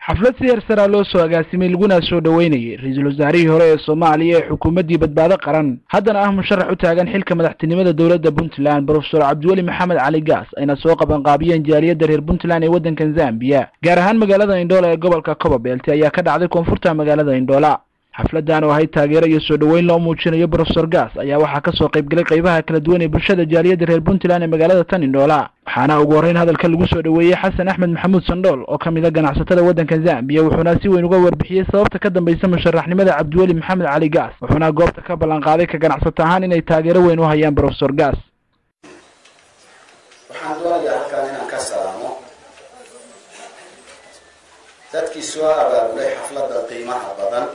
xaflad siyar sara loo soo agaasimay laguna soo dhaweynayay ra'iisul wasaarihii hore ee Soomaaliya ee xukuumadii badbaado qaran haddana ah musharax u taagan xilka madaxtinimada dawladda Puntland Professor Cabdiweli Maxamed Cali Gaas ayna soo qaban qaabiyeen jaaliyadda reer Puntland ee waddanka Zambia gaar ahaan magaalada Indoola ee gobolka Copperbelt ayaa ka dhacday koonfurta magaalada Indoola xafladan oo ay taageero iyo soo dhaweyn loo muujinayo Professor Gaas ayaa waxa ka soo qayb galay qaybaha kala duwan ee bulshada jaaliyadda reer Puntland ee magaalada tan Indoola waxaana ugu horeyn hadalka lagu soo dhaweeyay Xasan Axmed Maxamuud Sandool oo kamid ah ganacsatada waddanka Zambia wuxuuna si weyn uga warbixiyay sababta ka dambaysa musharaxnimada Cabdiweli Maxamed Cali Gaas wuxuuna goobta ka ballan qaaday ka ganacsato ahaan inay taageero weyn u hayaan Professor Gaas waxaan doonayaa halkan inaan ka salaamo dadkii soo abaabulay xafladda qiimaha badan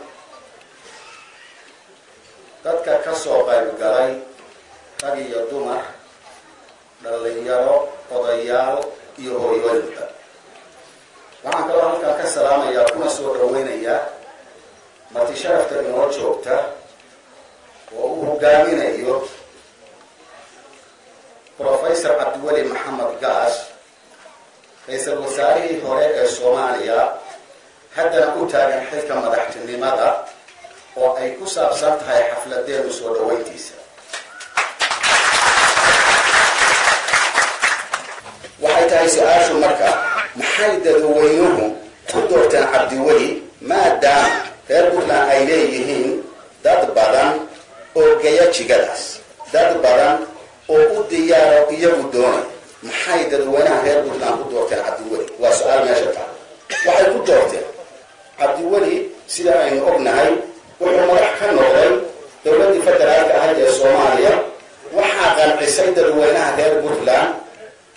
dadka ka soo qayb galay rag iyo dumar dhalinyaro odayaal iyo hooyooyinka waxaan kaloo halkan ka salaamayaa kuna soo dhaweynayaa marti sharafta inoo joogta oo uu hogaaminayo Professor Cabdiweli Maxamed Gaas ra'iisul wasaarihii hore ee Soomaaliya haddana u taagan xilka madaxtinimada oo ay ku saabsan tahay xafladeedu soo dhaweyntiisa waxay tahay su'aashu marka maxay dadweynuhu ku doorteen Cabdiweli maadaama reer Puntland ay leeyihiin dad badan oo gaya jigadaas dad badan oo u diyaaro iyagu doonay maxay dadweynaha reer Puntland ku doorteen Cabdiweli waa su'aal meesha taala waxay ku doorteen Cabdiweli sida aynu ognahay wuxuu madax ka noqday dawladda federaalka ah ee Soomaaliya waxaa qancisay dadweynaha reer Puntland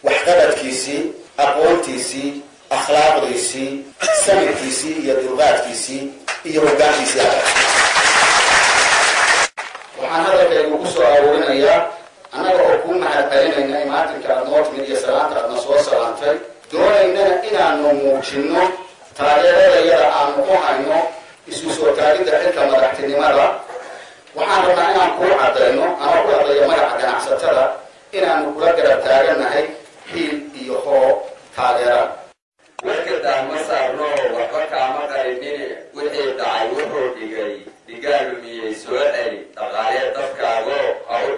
waxqabadkiisii aqoontiisii akhlaaqdiisii samirkiisii iyo dulqaadkiisii iyo hoggaankiisii waxaan hadalkaygu ku soo aruurinayaa annaga oo ku mahadcelinayna imaatinka aad noo timid iyo salaanta aadna soo salaantay doonaynana inaanu muujinno taageeradayada aanu u hayno isu soo taagidda xilka madaxtinimada waxaan rabnaa inaan kuu caddayno ama ku hadlayo magaca ganacsatada inaanu kula garab taagannahay hiil iyo hoo taageera warkadaa ma saarno waxba kaama qarinine wixii dhacay wuxuu dhigay dhigaalumiyey soo celi dhaqaalee dadkaago ha u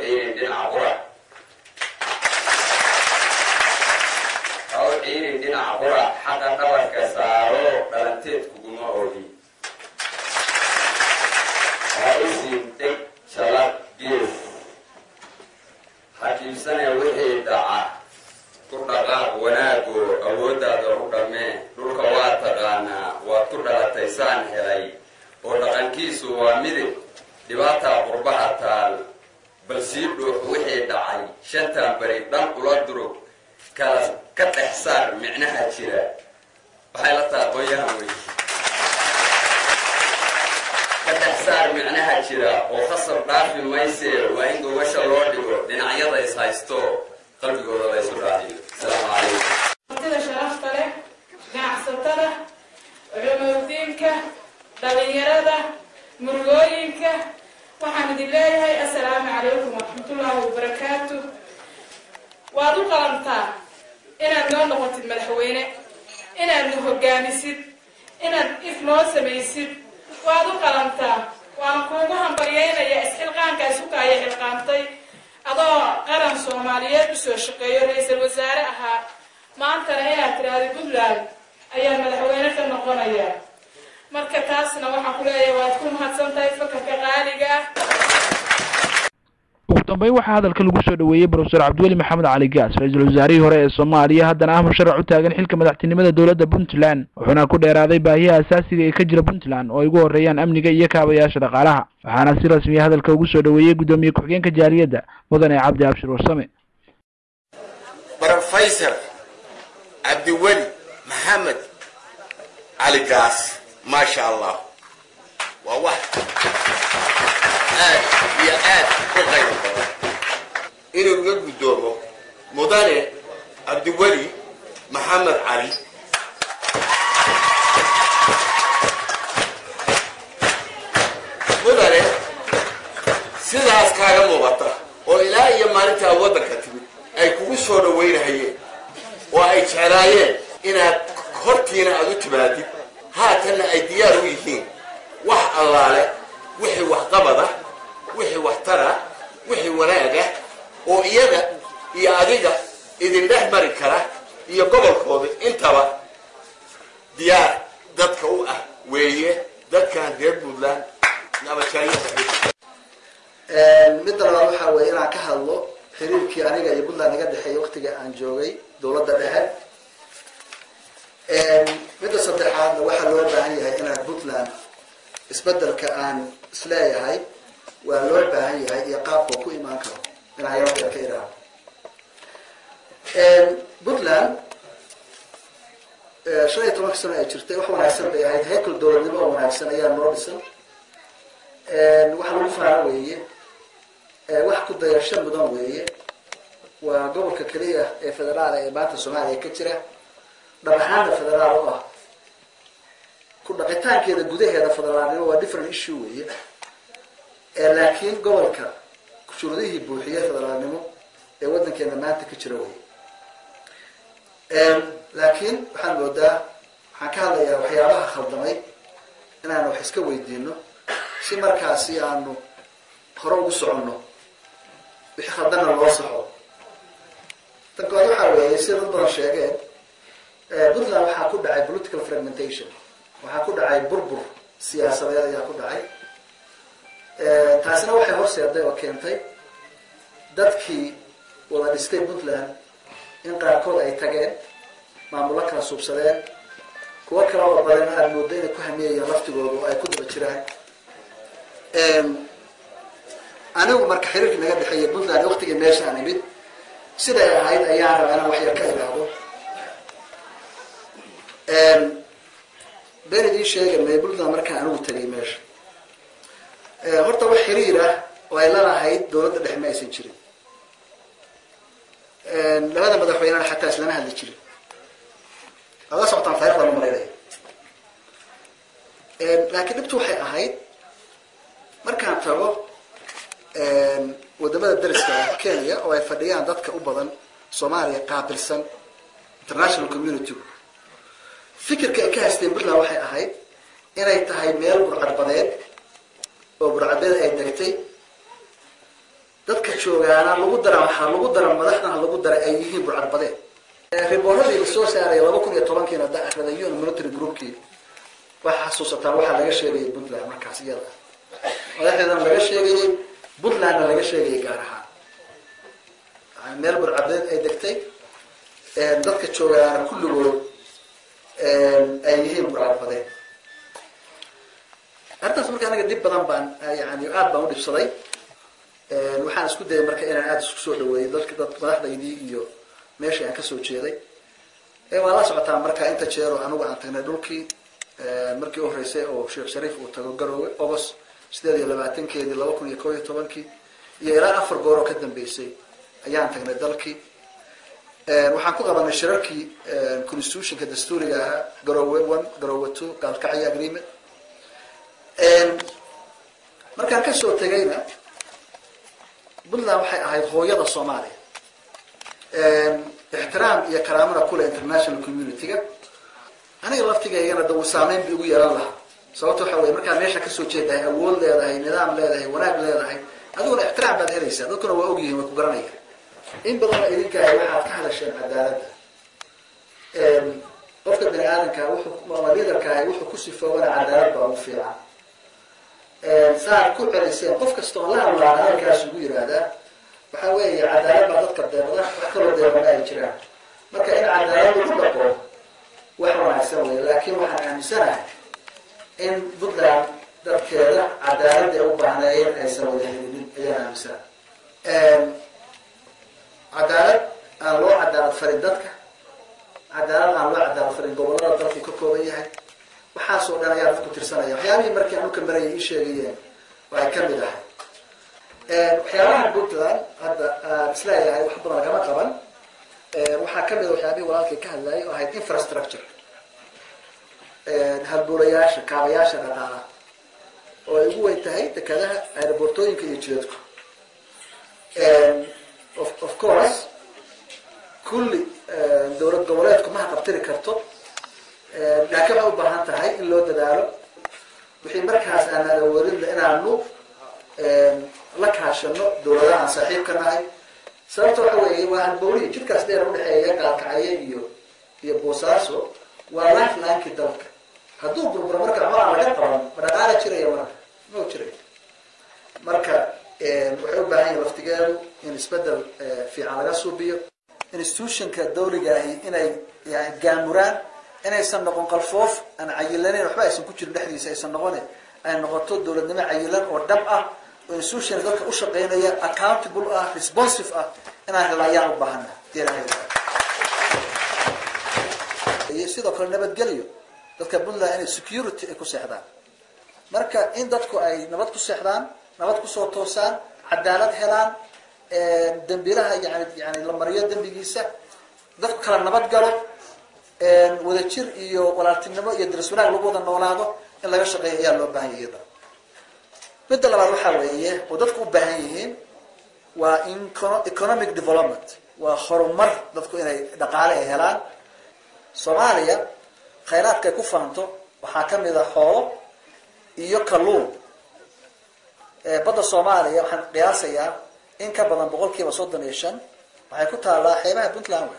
ciirin dhinaca qura xaqa dhabarka saaro dhalanteed kuguma ogi ha usiin deg shalad gees xakiimsane wixii dhaca ku dhaqaaq wanaago awooddaada u dhammee dhulka waa taqaanaa waad ku dhalatay saan helay oo dhaqankiisu waa midib dhibaataa qurbaha taal bal sii dhuux wixii dhacay shantan bari dhan ula durug kala ka dhex saar micnaha jira waxay la tahay qoyahan wey ka dhex saar micnaha jira oo khasab dhaafi mayse waa in gobasha loo dhigo dhinacyada is haysto qalbigooda la isu raaciyo asalaamu calaykum sida sharafta leh ganacsatada culimadiinka dhalinyarada murugooyinka waxaan idin leeyahay assalaamu calaykum waraxmatullaahi wabarakaatu waad u qalantaa inaad noo noqotid madaxweyne inaad nu hogaamisid inaad if noo samaysid waad u qalantaa waan kuugu hambalyeynaya isxilqaanka isukaayo xilqaantay adoo qaran Soomaaliyeed u soo shaqeeyo ra'iisul wasaare ahaa maantana inaad tiraahdo Puntland ayaa madaxweyne ka noqonaya marka taasna waxaan ku leeyahay waad ku mahadsantahay fakarka qaaliga ugu dambeyn waxaa hadalka lagu soo dhaweeyay Professor Cabdiweli Maxamed Cali Gaas ra'iisul wasaarihii hore ee Soomaaliya haddana ah musharax u taagan xilka madaxtinimada dawladda Puntland wuxuuna ku dheeraaday baahiyaha asaasiga ee ka jira Puntland oo ay ugu horeeyaan amniga iyo kaabayaasha dhaqaalaha waxaana si rasmi ah hadalka ugu soo dhaweeyay gudoomiye ku-xigeenka jaaliyadda mudane Cabdi Abshir Warsame Professor Cabdiweli Maxamed Cali Gaas ما شاء الله وواحد يا وغير إنه يقول دوره مدني Cabdiweli Maxamed Cali mudane sidaas kaaga muuqata oo ilaa iyo maalinta waddanka timid ay kugu soo dhaweynayeen oo ay jeclaayeen inaad hortiina aad u timaadid haatana ay diyaar u yihiin wax allaale wixii wax qabada wixii wax tara wixii wanaaga oo iyaga iyo adiga idin dhex mari kara iyo gobolkooda intaba diyaar dadka u ah weeye dadkan reer Puntland nabadgelyada mid labaad waxa weeye inaan ka hadlo xiriirkii aniga iyo Puntland naga dhaxeeyay waqtiga aan joogay dawladda dhexe midda saddexaadna waxaa loo baahan yahay inaan Puntland isbedelka aan isleeyahay waa loo baahan yahay iyo qaabka ku imaan karo inaan yarada ka iraado Puntland 15 sano ay jirtay wax wanaagsan bay ahayd heerkul dawladnimo oo wanaagsan ayaa noo dhisan waxa lagu faaraa weeye wax ku dayasho mudan weeye waa gobolka kaliya ee federaal ee maanta Soomaaliya ka jira dhabaxaana federaal oo ah ku dhaqitaankeeda gudaheeda federaalnimo waa different issue weeye laakiin gobolka shuruudihii buuxiyay federaalnimo ee wadankeena maanta ka jira weeye laakiin waxaan moodaa waxaan ka hadlayaa waxyaabaha khaldamay inaan wax iska weydiino si markaasi aanu hore ugu soconno wixii khaldana loo saxo tan koowaad waxaa weeye sida dad badan sheegeen Puntland waxaa ku dhacay political fragmentation waxaa ku dhacay burbur siyaasadeed ayaa ku dhacay taasina waxay horseeday oo keentay dadkii wada dhistay Puntland in qaarkood ay tageen maamulo kala suubsadeen kuwa kale oo badan aad moodo inay ku hamiyayaan laftigoodu ay ku daba jiraan anigu marka xiriirka naga dhaxeeyay Puntland waqtigii meesha aan imid sida ay ahayd ayaan rabaa inaan wax yar ka ilaado beenidii sheegay Puntland markaan anigu tagay meesha horta wax xiriir ah oo ay leedahayd dawladda dhexe ma aysan jirin labada madaxweynaha xataa islama hadli jirin هذا صوت عن طريق المريضين لكن دبته waxay ahayd markaan tago wadamada dariska Kenya oo ay fadhiyaan dadka u badan Soomaaliya qaabilsan international community fikirka ay ka haysteen Puntland waxay ahayd inay tahay meel burcadbadeed oo burcadbadeed ay degtay dadka joogaana lagu dara waxa lagu dara madaxda lagu dara ay yihiin burcadbadeed riboorada soo saaray 2010 da akhriday UN military groupkii waxa xasuusataa waxa laga sheegay Puntland markaas iyada madaxdan laga sheegay Puntland laga sheegay gaar ahaan meel burcadbadeed ay degtay dadka joogaana kulligood ay yihiin burcadbadeed arrintaas marka anaga dib badan baan yani aad baan u dhibsaday waxaan isku dayay marka inaan aad isku soo dhaweeyo dadka madaxdaydii iyo meesha aan ka soo jeeday waa la socotaa marka inta jeero anigu aan tagnay dhulkii markii u horeysay oo Sheekh Shariif uu tago Garowe August 28keedii 2011 iyo ilaa 4 goor oo ka dambeysay ayaan tagnay dalkii waxaan ku qabanay shirarkii constitutionka dastuuriga Garowe 1 Garowe 2 Gaalkacyo agreement markaan ka soo tagayna Puntland waxay ahayd hooyada Soomaaliya احترام يا كرامنا كل international community أنا لفتي جاي أنا دو سامين بيقول يا الله صوته حوالي مركان ليش كسر شيء ده أول ده هاي نظام ده هاي وناق ده هاي هذول احترام بعد هذا هذول كانوا وأوجي وكبرانية إن بدنا إذا كان واحد كهذا الشيء عدالة وقت بني آدم كان وحكم وليدر كان وحكم كسر ولا عدالة بأوفيها صار كل إنسان قف كستولاه ولا عدالة كاسوي هذا وحوي عدالة بعض كدرنا وحكروا درنا يجرا ما كان عدالة مطلقة وحنا نسوي لكن وحنا نسنا إن بدنا ذكر عدالة أو بعناية نسوي إلى نسنا عدالة الله عدالة فريدتك عدالة الله عدالة فريد قبلنا ضرب كوكوبية وحاسوا أنا يعرف كتير سنة يعني مركي ممكن مري إيش يجيين ويكمل ده waxyaabaha Puntland hadda islaayahay wax badan kama qaban waxa kamid waxyaabaha walaalkay ka hadlayay oo ahayd infrastructure halbuulayaasha kaabayaasha dhaqaalaha oo ugu weyn tahay dekadaha aeroportooyinka iyo jidadku of course kulli dawlad goboleedku ma qabtiri karto laakiin waxay u baahan tahay in loo dadaalo wixii markaas aan awoodin inaanu la kaashano dowladaha aan saaxiibka nahay sababta waxa weeye waa halbowlihi jidkaas dheer u dhexeeya gaalkacyo iyo boosaaso waa lifelinekii dalka hadduu burburo marka waxba aan laga qaban ma dhaqaala jiraya marka ma jiray marka waxay u baahan yihin waqtigeedu in isbedel fiican laga suubiyo institutionka dawliga ahi inay gaamuraan inaysan noqon qalfoof aan cayilaneyn waxba aysan ku jirin dhexdiisa aysan noqonin ay noqoto dowladnimo cayilan oo dhab ah oo institution dadka u shaqeynaya accountable ah responsive ah inaan helayaan u baahana sidoo kale nabadgelyo dadka Puntland inay security ay ku seexdaan marka in dadku ay nabad ku seexdaan nabad ku soo toosaan cadaalad helaan dambiilaha yani la mariyo dambigiisa dadku kala nabad galo wadajir iyo walaaltinimo iyo daris wanaag lagu wada noolaado in laga shaqeeyo ayaa loo baahan yahay midda labaad waxa weeye oo dadku u baahan yihiin waa economic development waa horumar dadku inay dhaqaale ay helaan Soomaaliya khayraadka ay ku faanto waxaa ka mid ah xoolo iyo kalluun badda Soomaaliya waxaan qiyaasayaa in ka badan 35% waxay ku taalaa xeebaha Puntland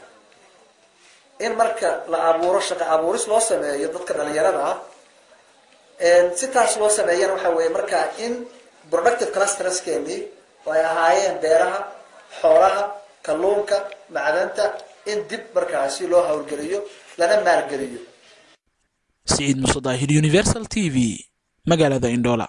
in marka la abuuro shaqo abuuris loo sameeyo dadka dhalinyarada ah si taas loo sameeyana waxa weeye marka in productive clusters keeni oo ay ahaayeen beeraha xoolaha kalluunka macdanta in dib markaasi loo hawlgeliyo lana maalgeliyo Said Musadahir Universal TV magaalada Indoola